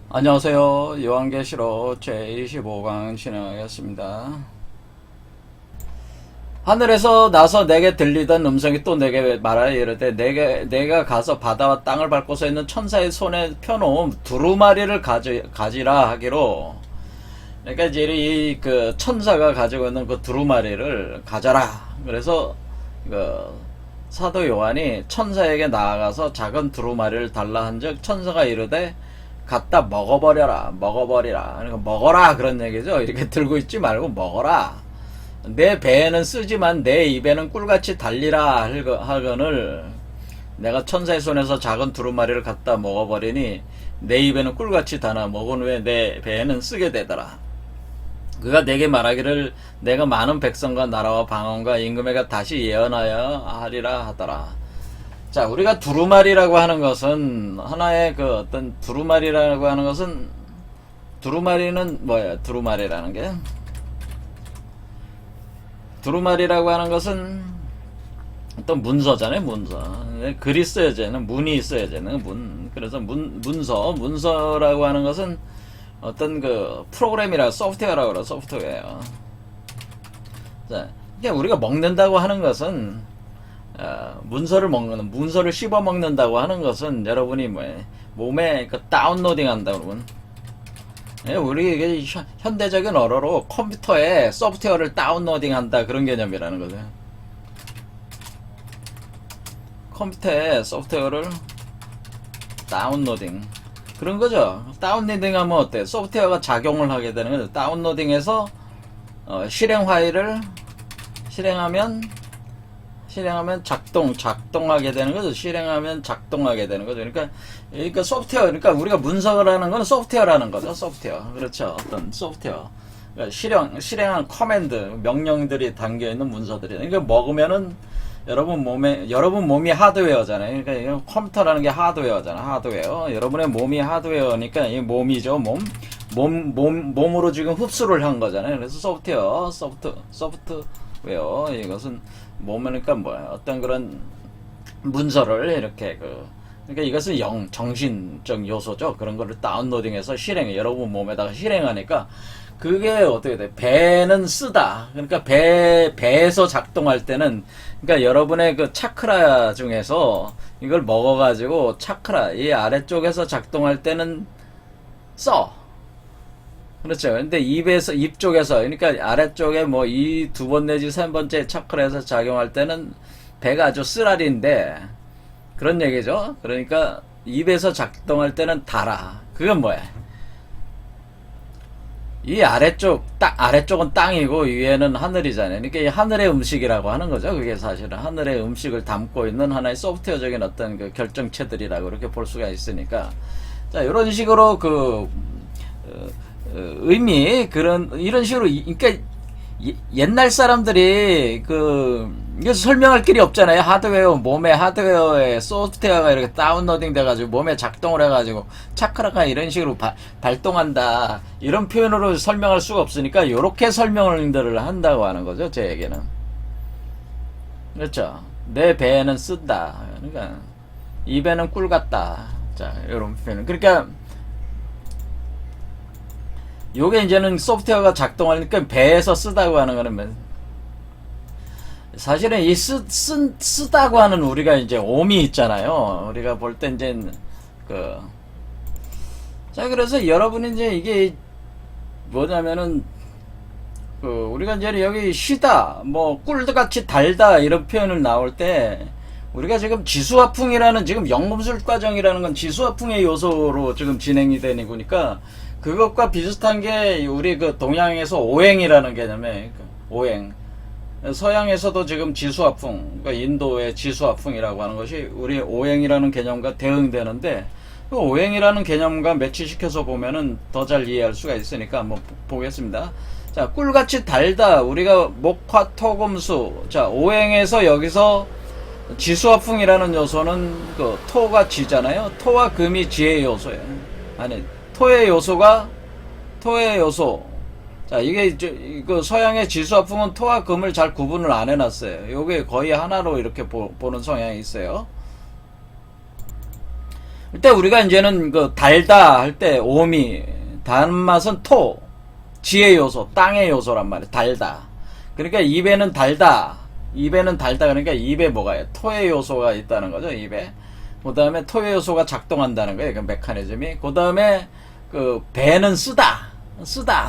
안녕하세요. 요한계시록 제25강 진행하겠습니다. 하늘에서 나서 내게 들리던 음성이 또 내게 말하여 이르되 내가 가서 바다와 땅을 밟고서 있는 천사의 손에 펴놓은 두루마리를 가지라 하기로. 그러니까 이제 이 그 천사가 가지고 있는 그 두루마리를 가져라. 그래서 그 사도 요한이 천사에게 나아가서 작은 두루마리를 달라 한즉 천사가 이르되 갖다 먹어버리라. 그러니까 먹어라 그런 얘기죠. 이렇게 들고 있지 말고 먹어라. 내 배에는 쓰지만 내 입에는 꿀같이 달리라 하거늘 내가 천사의 손에서 작은 두루마리를 갖다 먹어버리니 내 입에는 꿀같이 다나 먹은 후에 내 배에는 쓰게 되더라. 그가 내게 말하기를 내가 많은 백성과 나라와 방언과 임금에게 다시 예언하여 하리라 하더라. 자, 우리가 두루마리라고 하는 것은 하나의 그 어떤 두루마리라고 하는 것은 두루마리는 뭐야? 두루마리라는 게 두루마리라고 하는 것은 어떤 문서잖아요. 문서. 글이 써야되는 문이 있어야 되는 문. 그래서 문서라고 하는 것은 어떤 그 프로그램이라 소프트웨어라고 그래. 소프트웨어. 자, 이게 우리가 먹는다고 하는 것은 문서를 씹어 먹는다고 하는 것은 여러분이 몸에 그 다운로딩 한다 그러면 우리 이게 현대적인 언어로 컴퓨터에 소프트웨어를 다운로딩 한다 그런 개념이라는 거죠. 컴퓨터에 소프트웨어를 다운로딩 그런 거죠. 다운로딩 하면 어때? 소프트웨어가 작용을 하게 되는 거죠. 다운로딩해서 실행 파일을 실행하면 작동하게 되는 거죠. 실행하면 작동하게 되는 거죠. 그러니까 소프트웨어, 그러니까 우리가 문서라는 건 소프트웨어라는 거죠. 소프트웨어. 그렇죠. 어떤 소프트웨어. 그러니까 실행한 커맨드, 명령들이 담겨있는 문서들이. 그러니까 먹으면은 여러분 몸이 하드웨어잖아요. 그러니까 컴퓨터라는 게 하드웨어잖아. 하드웨어. 여러분의 몸이 하드웨어니까 이 몸이죠. 몸으로 지금 흡수를 한 거잖아요. 그래서 소프트웨어. 이것은 몸이니까 뭐야? 어떤 그런 문서를 이렇게 그러니까 이것은 정신적 요소죠. 그런 거를 다운로딩해서 여러분 몸에다가 실행하니까 그게 어떻게 돼? 배는 쓰다. 그러니까 배에서 작동할 때는 그러니까 여러분의 그 차크라 중에서 이걸 먹어가지고 차크라 이 아래쪽에서 작동할 때는 써. 그렇죠. 근데 입 쪽에서, 그러니까 아래쪽에 뭐 이 두 번 내지 세 번째 차크라에서 작용할 때는 배가 아주 쓰라린데, 그런 얘기죠. 그러니까 입에서 작동할 때는 달아. 그건 뭐야? 이 아래쪽은 땅이고 위에는 하늘이잖아요. 그러니까 이 하늘의 음식이라고 하는 거죠. 그게 사실은 하늘의 음식을 담고 있는 하나의 소프트웨어적인 어떤 그 결정체들이라고 그렇게 볼 수가 있으니까. 자, 이런 식으로 이런 식으로, 그러니까, 옛날 사람들이, 이거 설명할 길이 없잖아요. 몸에 하드웨어에 소프트웨어가 이렇게 다운로딩 돼가지고, 몸에 작동을 해가지고, 차크라가 이런 식으로 발동한다. 이런 표현으로 설명할 수가 없으니까, 요렇게 설명들을 한다고 하는 거죠. 제 얘기는. 그렇죠. 내 배에는 쓴다. 그러니까, 입에는 꿀 같다. 자, 요런 표현. 그러니까, 요게 이제는 소프트웨어가 작동하니까 배에서 쓰다고 하는 거는 사실은 이 쓰다고 하는 우리가 이제 오미 있잖아요. 우리가 볼 때 이제 자, 그래서 여러분이 이제 이게 뭐냐면은 우리가 이제 여기 쉬다 뭐 꿀같이 달다 이런 표현을 나올 때 우리가 지금 지수화풍이라는 지금 영금술 과정이라는 건 지수화풍의 요소로 지금 진행이 되는 거니까 그것과 비슷한 게 우리 동양에서 오행이라는 개념에 오행. 서양에서도 지금 지수화풍, 그러니까 인도의 지수화풍이라고 하는 것이 우리 오행이라는 개념과 대응되는데 그 오행이라는 개념과 매치시켜서 보면은 더 잘 이해할 수가 있으니까 한번 보겠습니다. 자, 꿀같이 달다. 우리가 목화 토금수. 자, 오행에서 여기서 지수화풍이라는 요소는 토가 지잖아요. 토와 금이 지의 요소예요. 아니, 토의 요소. 자, 이게 서양의 지수화풍은 토와 금을 잘 구분을 안 해놨어요. 요게 거의 하나로 이렇게 보는 성향이 있어요. 그때 우리가 이제는 그 달다 할 때 오미, 단맛은 토, 지혜 요소, 땅의 요소란 말이에요. 달다. 그러니까 입에는 달다. 입에는 달다. 그러니까 입에 뭐가 요 토의 요소가 있다는 거죠. 입에. 그 다음에 토의 요소가 작동한다는 거예요. 그 메커니즘이. 그 다음에 그 배는 쓰다.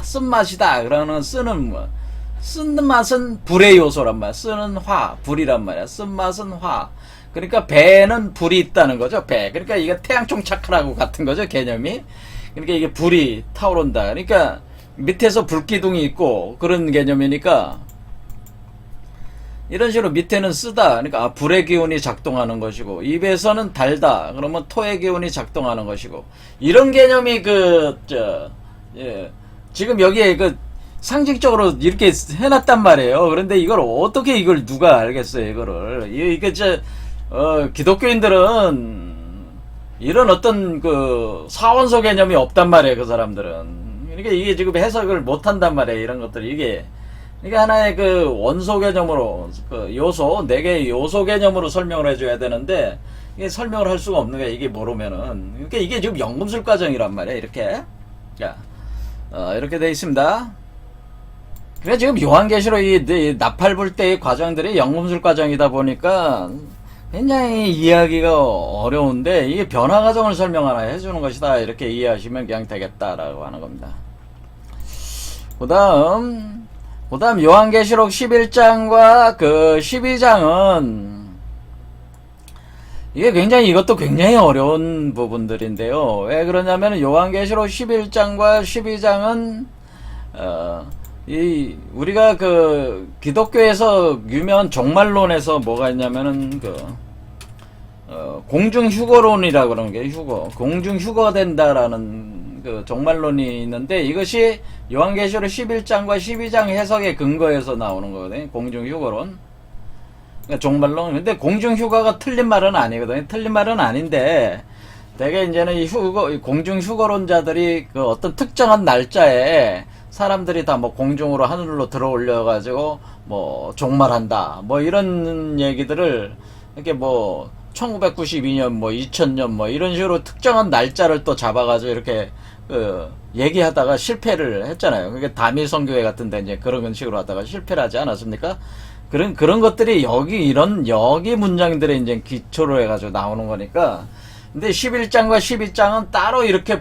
쓴맛이다. 그러는 쓰는 뭐. 쓴 맛은 불의 요소란 말이야. 쓰는 화, 불이란 말이야. 쓴 맛은 화. 그러니까 배에는 불이 있다는 거죠. 배. 그러니까 이게 태양총 차크라고 같은 거죠. 개념이. 그러니까 이게 불이 타오른다. 그러니까 밑에서 불기둥이 있고 그런 개념이니까 이런 식으로 밑에는 쓰다. 그러니까 불의 기운이 작동하는 것이고 입에서는 달다. 그러면 토의 기운이 작동하는 것이고 이런 개념이 지금 여기에 상징적으로 이렇게 해놨단 말이에요. 그런데 이걸 어떻게 이걸 누가 알겠어요, 이거를. 이게 기독교인들은 이런 어떤 사원소 개념이 없단 말이에요, 그 사람들은. 그러니까 이게 지금 해석을 못 한단 말이에요, 이런 것들이. 이게 하나의 원소 개념으로, 요소, 4개의 요소 개념으로 설명을 해줘야 되는데, 이게 설명을 할 수가 없는 거야, 이게 모르면은. 그러니까 이게 지금 연금술 과정이란 말이에요, 이렇게. 자, 이렇게 돼 있습니다. 그래 지금 요한계시록 이 나팔불 때의 과정들이 연금술 과정이다 보니까 굉장히 이해하기가 어려운데 이게 변화 과정을 설명 하나 해주는 것이다 이렇게 이해하시면 그냥 되겠다라고 하는 겁니다. 그 다음 요한계시록 11장과 12장은 이게 이것도 굉장히 어려운 부분들인데요. 왜 그러냐면 요한계시록 11장과 12장은 우리가 기독교에서 유명한 종말론에서 뭐가 있냐면은 공중휴거론이라고 그러는 게 공중휴거가 된다라는 종말론이 있는데 이것이 요한계시록 11장과 12장 해석의 근거에서 나오는 거거든요. 공중휴거론. 그러니까 종말론. 근데 공중휴거가 틀린 말은 아니거든요. 틀린 말은 아닌데 되게 이제는 공중휴거론자들이 어떤 특정한 날짜에 사람들이 다 공중으로 하늘로 들어 올려가지고 종말한다 이런 얘기들을 이렇게 1992년 2000년 이런 식으로 특정한 날짜를 또 잡아가지고 이렇게 얘기하다가 실패를 했잖아요. 그게 다미 선교회 같은데 이제 그런 식으로 하다가 실패를 하지 않았습니까? 그런 것들이 여기 문장들에 이제 기초로 해가지고 나오는 거니까. 근데 11장과 12장은 따로 이렇게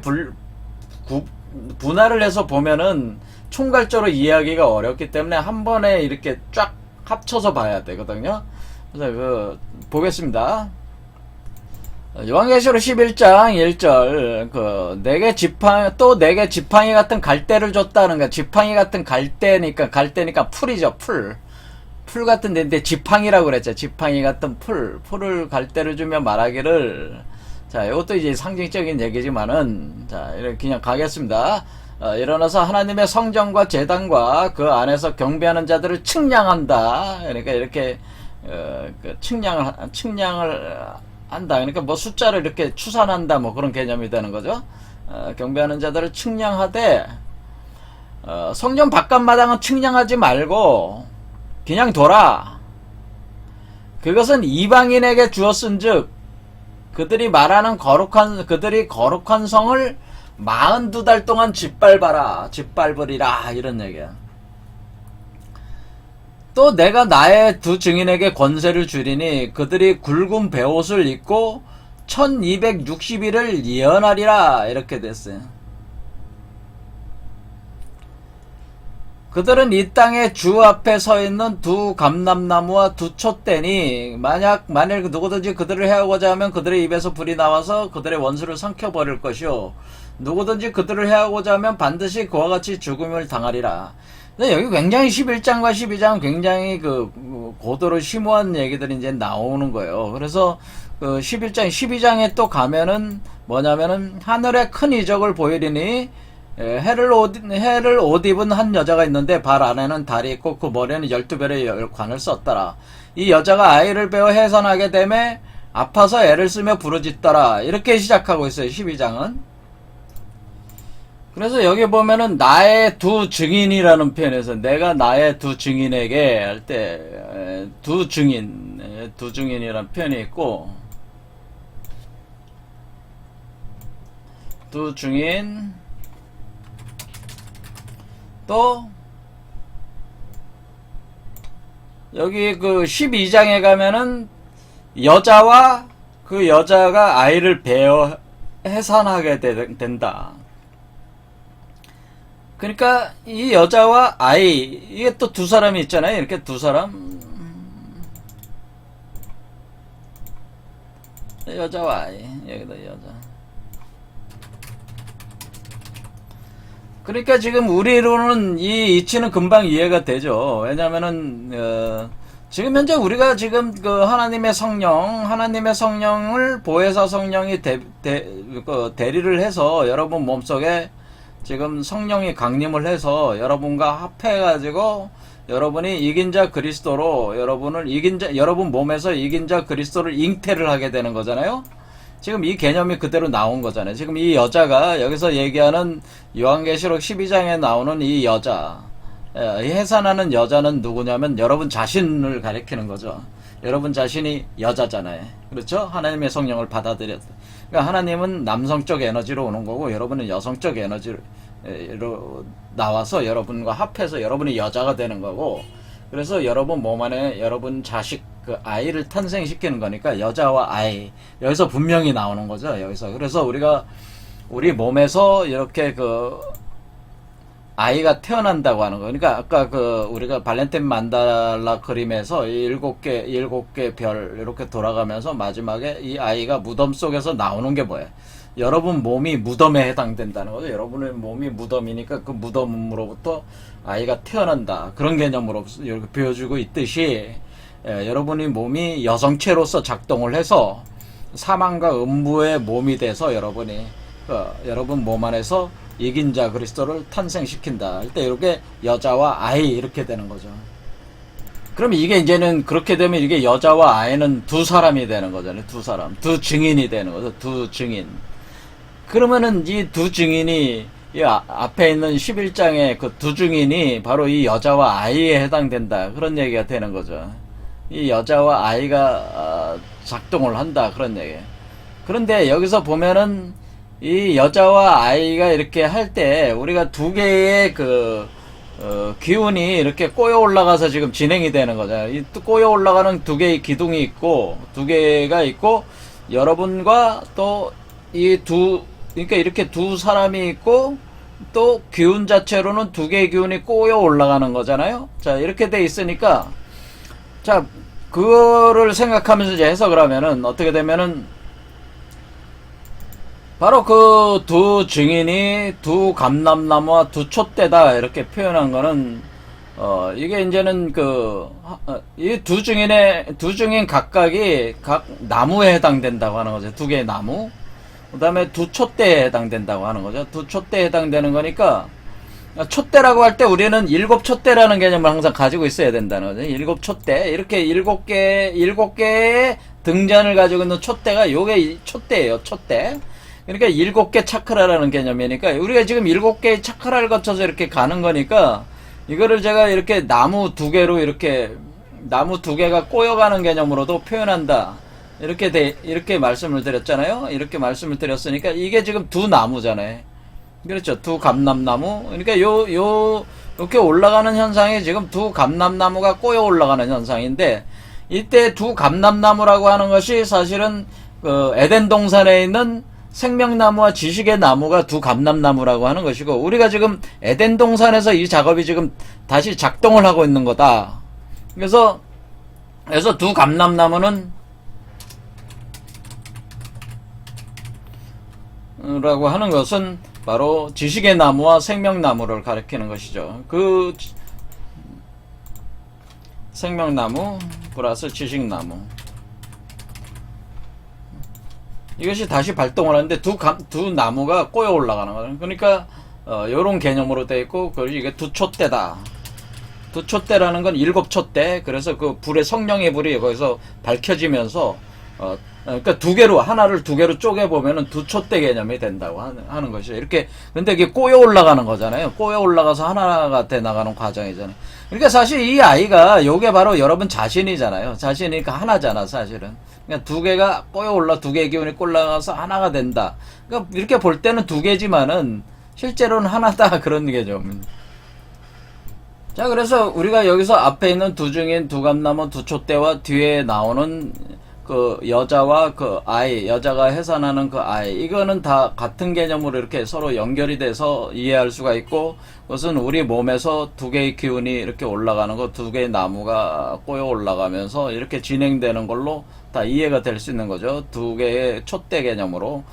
분할을 해서 보면은 총괄적으로 이해하기가 어렵기 때문에 한 번에 이렇게 쫙 합쳐서 봐야 되거든요. 그래서 보겠습니다. 요한계시록 11장 1절 네개 지팡이 같은 갈대를 줬다는 거야. 지팡이 같은 갈대니까 풀이죠. 풀 같은 데인데 지팡이라고 그랬죠. 지팡이 같은 풀을 갈대를 주며 말하기를. 자, 이것도 이제 상징적인 얘기지만은, 자, 이렇게 그냥 가겠습니다. 일어나서 하나님의 성전과 제단과 그 안에서 경배하는 자들을 측량한다. 그러니까 이렇게, 측량을 한다. 그러니까 숫자를 이렇게 추산한다. 그런 개념이 되는 거죠. 경배하는 자들을 측량하되, 성전 바깥마당은 측량하지 말고, 그냥 둬라. 그것은 이방인에게 주었은즉, 그들이 말하는 거룩한 성을 42달 동안 짓밟으리라 이런 얘기야. 또 내가 나의 두 증인에게 권세를 주리니 그들이 굵은 베옷을 입고 1260일을 예언하리라 이렇게 됐어요. 그들은 이 땅에 주 앞에 서 있는 두 감람나무와 두 촛대니 만일 누구든지 그들을 해하고자 하면 그들의 입에서 불이 나와서 그들의 원수를 삼켜버릴 것이요 누구든지 그들을 해하고자 하면 반드시 그와 같이 죽음을 당하리라. 근데 여기 굉장히 11장과 12장은 굉장히 고도로 심오한 얘기들이 이제 나오는 거예요. 그래서 11장, 12장에 또 가면은 뭐냐면은 하늘에 큰 이적을 보이리니 해를 옷 입은 한 여자가 있는데 발 안에는 달이 있고 그 머리에는 12별의 관을 썼더라. 이 여자가 아이를 베어 해산하게 되매 아파서 애를 쓰며 부르짖더라. 이렇게 시작하고 있어요. 12장은. 그래서 여기 보면은 나의 두 증인이라는 표현에서 내가 나의 두 증인에게 할 때 두 증인이라는 표현이 있고 두 증인, 또 여기 그 12장에 가면은 여자와 그 여자가 아이를 베어 해산하게 된다. 그러니까 이 여자와 아이, 이게 또 두 사람이 있잖아요. 이렇게 두 사람, 여자와 아이, 여기다 여자. 그러니까 지금 우리로는 이 이치는 금방 이해가 되죠. 왜냐면은 지금 현재 우리가 지금 그 하나님의 성령을 보혜사 성령이 대리를 해서 여러분 몸속에 지금 성령이 강림을 해서 여러분과 합해가지고 여러분이 이긴 자 그리스도로 여러분 몸에서 이긴 자 그리스도를 잉태를 하게 되는 거잖아요. 지금 이 개념이 그대로 나온 거잖아요. 지금 이 여자가 여기서 얘기하는 요한계시록 12장에 나오는 이 여자, 이 해산하는 여자는 누구냐면 여러분 자신을 가리키는 거죠. 여러분 자신이 여자잖아요. 그렇죠? 하나님의 성령을 받아들였다. 그러니까 하나님은 남성적 에너지로 오는 거고 여러분은 여성적 에너지로 나와서 여러분과 합해서 여러분이 여자가 되는 거고, 그래서 여러분 몸 안에 여러분 자식, 그 아이를 탄생시키는 거니까 여자와 아이, 여기서 분명히 나오는 거죠. 여기서. 그래서 우리 몸에서 이렇게 그 아이가 태어난다고 하는 거. 그러니까 아까 그 우리가 발렌타인 만달라 그림에서 일곱 개 별 이렇게 돌아가면서 마지막에 이 아이가 무덤 속에서 나오는 게 뭐예요? 여러분 몸이 무덤에 해당된다는 거죠. 여러분의 몸이 무덤이니까 그 무덤으로부터 아이가 태어난다. 그런 개념으로 이렇게 보여주고 있듯이, 여러분의 몸이 여성체로서 작동을 해서 사망과 음부의 몸이 돼서 여러분 몸 안에서 이긴 자 그리스도를 탄생시킨다. 일단 이렇게 여자와 아이 이렇게 되는 거죠. 그럼 이게 이제는 그렇게 되면 이게 여자와 아이는 두 사람이 되는 거잖아요. 두 사람, 두 증인이 되는 거죠. 두 증인. 그러면은 이 두 증인이 이 앞에 있는 11장의 그 두 증인이 바로 이 여자와 아이에 해당된다. 그런 얘기가 되는 거죠. 이 여자와 아이가 작동을 한다. 그런 얘기. 그런데 여기서 보면은 이 여자와 아이가 이렇게 할 때 우리가 두 개의 기운이 이렇게 꼬여 올라가서 지금 진행이 되는 거잖아요. 이 꼬여 올라가는 두 개의 기둥이 있고, 두 개가 있고, 여러분과 또 그러니까 이렇게 두 사람이 있고, 또 기운 자체로는 두 개의 기운이 꼬여 올라가는 거잖아요. 자, 이렇게 돼 있으니까, 자, 그거를 생각하면서 이제 해석을 하면은, 어떻게 되면은, 바로 그 두 증인이 두 감람나무와 두 촛대다 이렇게 표현한 거는, 이게 이제는 이 두 증인 각각이 각 나무에 해당된다고 하는 거죠. 두 개의 나무. 그 다음에 두 촛대에 해당된다고 하는 거죠. 두 촛대에 해당되는 거니까, 촛대라고 할 때 우리는 일곱 촛대라는 개념을 항상 가지고 있어야 된다는 거죠. 일곱 촛대. 이렇게 일곱 개의 등잔을 가지고 있는 촛대가 요게 촛대예요. 촛대. 그러니까 일곱 개 차크라라는 개념이니까 우리가 지금 일곱 개의 차크라를 거쳐서 이렇게 가는 거니까, 이거를 제가 이렇게 나무 두 개가 꼬여가는 개념으로도 표현한다. 이렇게 말씀을 드렸잖아요. 이렇게 말씀을 드렸으니까 이게 지금 두 나무잖아요. 그렇죠. 두 감람나무. 그러니까 이렇게 올라가는 현상이 지금 두 감람나무가 꼬여 올라가는 현상인데, 이때 두 감람나무라고 하는 것이 사실은 에덴 동산에 있는 생명나무와 지식의 나무가 두 감람나무라고 하는 것이고, 우리가 지금 에덴 동산에서 이 작업이 지금 다시 작동을 하고 있는 거다. 그래서 두 감람나무는 라고 하는 것은 바로 지식의 나무와 생명나무를 가리키는 것이죠. 그 생명나무 플러스 지식나무, 이것이 다시 발동을 하는데 두 나무가 꼬여 올라가는 거예요. 그러니까 요런 개념으로 되어 있고, 그리고 이게 두 촛대다. 두 촛대라는 건 일곱 촛대. 그래서 그 성령의 불이 거기서 밝혀지면서 그러니까 두 개로, 하나를 두 개로 쪼개보면은 두 촛대 개념이 된다고 하는 것이죠. 이렇게, 근데 이게 꼬여 올라가는 거잖아요. 꼬여 올라가서 하나가 돼 나가는 과정이잖아요. 그러니까 사실 이 아이가, 요게 바로 여러분 자신이잖아요. 자신이니까 하나잖아, 사실은. 그러니까 두 개가 꼬여 올라, 두 개의 기운이 올라가서 하나가 된다. 그러니까 이렇게 볼 때는 두 개지만은, 실제로는 하나다, 그런 개념. 자, 그래서 우리가 여기서 앞에 있는 두 중인 두감나무 두 촛대와 뒤에 나오는 그 여자와 그 아이, 여자가 해산하는 그 아이, 이거는 다 같은 개념으로 이렇게 서로 연결이 돼서 이해할 수가 있고, 그것은 우리 몸에서 두 개의 기운이 이렇게 올라가는 거, 두 개의 나무가 꼬여 올라가면서 이렇게 진행되는 걸로 다 이해가 될 수 있는 거죠. 두 개의 촛대 개념으로.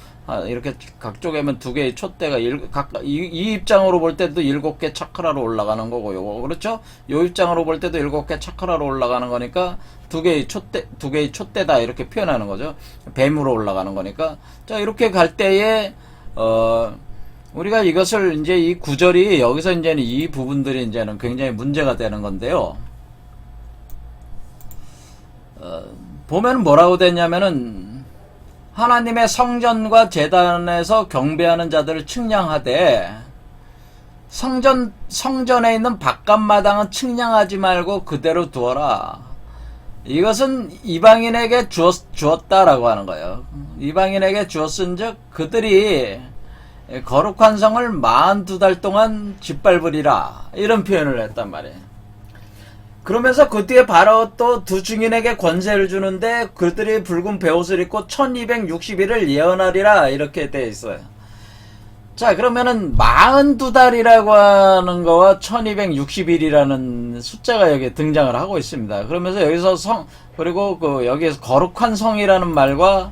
이렇게 각쪽에면 두 개의 촛대가 이 입장으로 볼 때도 7개 차크라로 올라가는 거고, 요거 그렇죠? 요 입장으로 볼 때도 7개 차크라로 올라가는 거니까 두 개의 촛대다 이렇게 표현하는 거죠. 뱀으로 올라가는 거니까. 자, 이렇게 갈 때에 우리가 이것을 이제 이 구절이 여기서 이제는 이 부분들이 이제는 굉장히 문제가 되는 건데요. 보면 뭐라고 됐냐면은, 하나님의 성전과 제단에서 경배하는 자들을 측량하되, 성전에 있는 바깥마당은 측량하지 말고 그대로 두어라. 이것은 이방인에게 주었다라고 하는 거예요. 이방인에게 주었은즉 그들이 거룩한 성을 42달 동안 짓밟으리라, 이런 표현을 했단 말이에요. 그러면서 그 뒤에 바로 또 두 증인에게 권세를 주는데, 그들이 붉은 베옷을 입고 1260일을 예언하리라, 이렇게 되어 있어요. 자, 그러면은 42달이라고 하는 거와 1260일이라는 숫자가 여기 등장을 하고 있습니다. 그러면서 여기서 그리고 그 여기에서 거룩한 성이라는 말과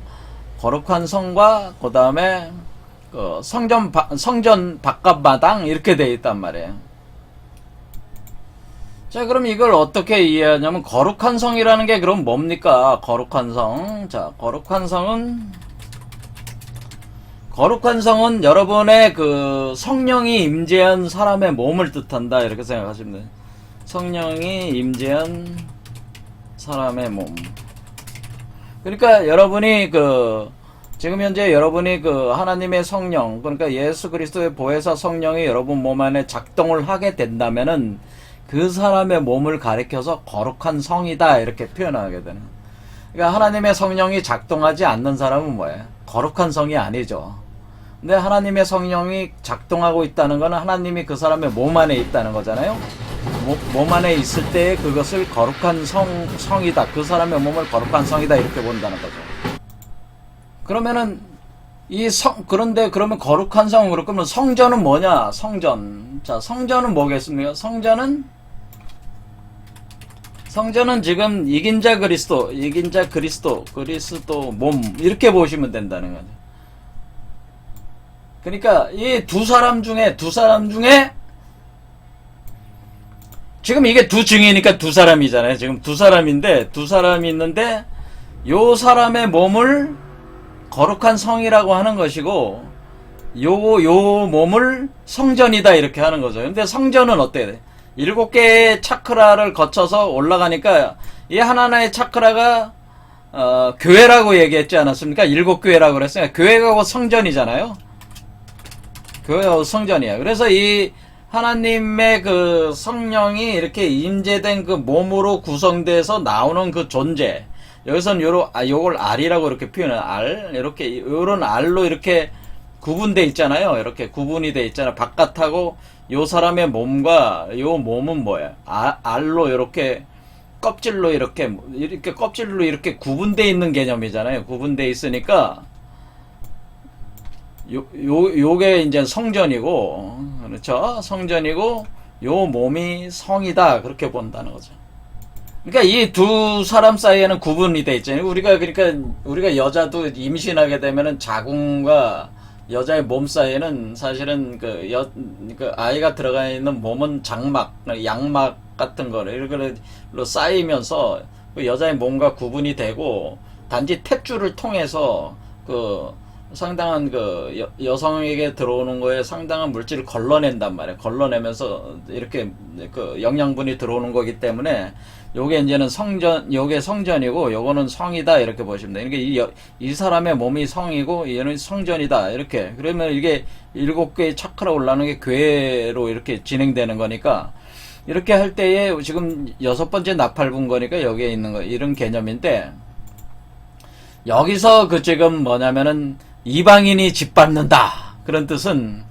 거룩한 성과 그 다음에 그 성전 바깥마당 이렇게 되어 있단 말이에요. 자, 그럼 이걸 어떻게 이해하냐면, 거룩한 성이라는 게 그럼 뭡니까? 거룩한 성. 자, 거룩한 성은 여러분의 그 성령이 임재한 사람의 몸을 뜻한다, 이렇게 생각하시면 돼요. 성령이 임재한 사람의 몸. 그러니까 여러분이 지금 현재 여러분이 하나님의 성령, 그러니까 예수 그리스도의 보혜사 성령이 여러분 몸 안에 작동을 하게 된다면은, 그 사람의 몸을 가리켜서 거룩한 성이다, 이렇게 표현하게 되는. 그러니까 하나님의 성령이 작동하지 않는 사람은 뭐예요? 거룩한 성이 아니죠. 근데 하나님의 성령이 작동하고 있다는 것은 하나님이 그 사람의 몸 안에 있다는 거잖아요. 몸 안에 있을 때 그것을 거룩한 성이다. 그 사람의 몸을 거룩한 성이다, 이렇게 본다는 거죠. 그러면은 그런데 그러면 거룩한 성으로, 그러면 성전은 뭐냐? 성전. 자, 성전은 뭐겠습니까? 성전은 지금 이긴 자 그리스도 몸, 이렇게 보시면 된다는 거죠. 그러니까 이 두 사람 중에 지금 이게 두 증이니까 두 사람이잖아요. 지금 두 사람인데, 두 사람이 있는데 요 사람의 몸을 거룩한 성이라고 하는 것이고, 요 몸을 성전이다, 이렇게 하는 거죠. 근데 성전은 어때야 돼? 7개의 차크라를 거쳐서 올라가니까 이 하나하나의 차크라가 교회라고 얘기했지 않았습니까? 7교회라고 그랬으니까 교회가 곧 성전이잖아요. 교회가 곧 성전이야. 그래서 이 하나님의 그 성령이 이렇게 임재된 그 몸으로 구성돼서 나오는 그 존재, 여기서는 요걸 알이라고 이렇게 표현해요. 알, 이렇게 요런 알로 이렇게 구분돼 있잖아요. 이렇게 구분이 돼 있잖아. 바깥하고 요 사람의 몸과 요 몸은 뭐야? 알로 이렇게 껍질로 이렇게 껍질로 이렇게 구분돼 있는 개념이잖아요. 구분돼 있으니까 요게 이제 성전이고, 그렇죠? 성전이고 요 몸이 성이다, 그렇게 본다는 거죠. 그러니까 이 두 사람 사이에는 구분이 돼 있잖아요. 우리가 여자도 임신하게 되면은 자궁과 여자의 몸 사이에는 사실은 그 아이가 들어가 있는 몸은 장막, 양막 같은 거를 이렇게 쌓이면서 그 여자의 몸과 구분이 되고, 단지 탯줄을 통해서 그 상당한 여성에게 들어오는 거에 상당한 물질을 걸러낸단 말이에요. 걸러내면서 이렇게 그 영양분이 들어오는 거기 때문에 요게 이제는 요게 성전이고 요거는 성이다 이렇게 보시면 돼요. 그러니까 이 사람의 몸이 성이고 얘는 성전이다 이렇게. 그러면 이게 7개의 차크라 올라가는 게 괴로 이렇게 진행되는 거니까 이렇게 할 때에 지금 6번째 나팔분 거니까 여기에 있는 거 이런 개념인데 여기서 지금 뭐냐면은 이방인이 짓밟는다 그런 뜻은